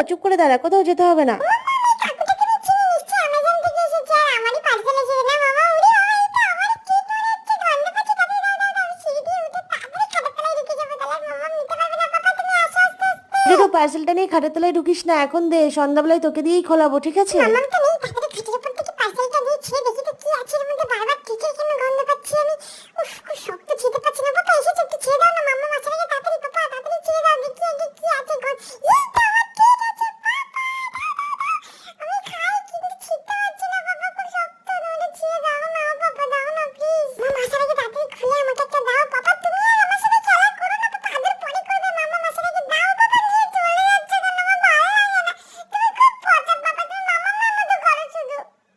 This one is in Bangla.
চুপ করে দাঁড়া, কোথাও যেতে হবে না। পার্সেলটা নিয়ে খাটের তলায় ঢুকিস না, এখন দে, সন্ধ্যাবেলায় তোকে দিয়েই খোলাবো, ঠিক আছে?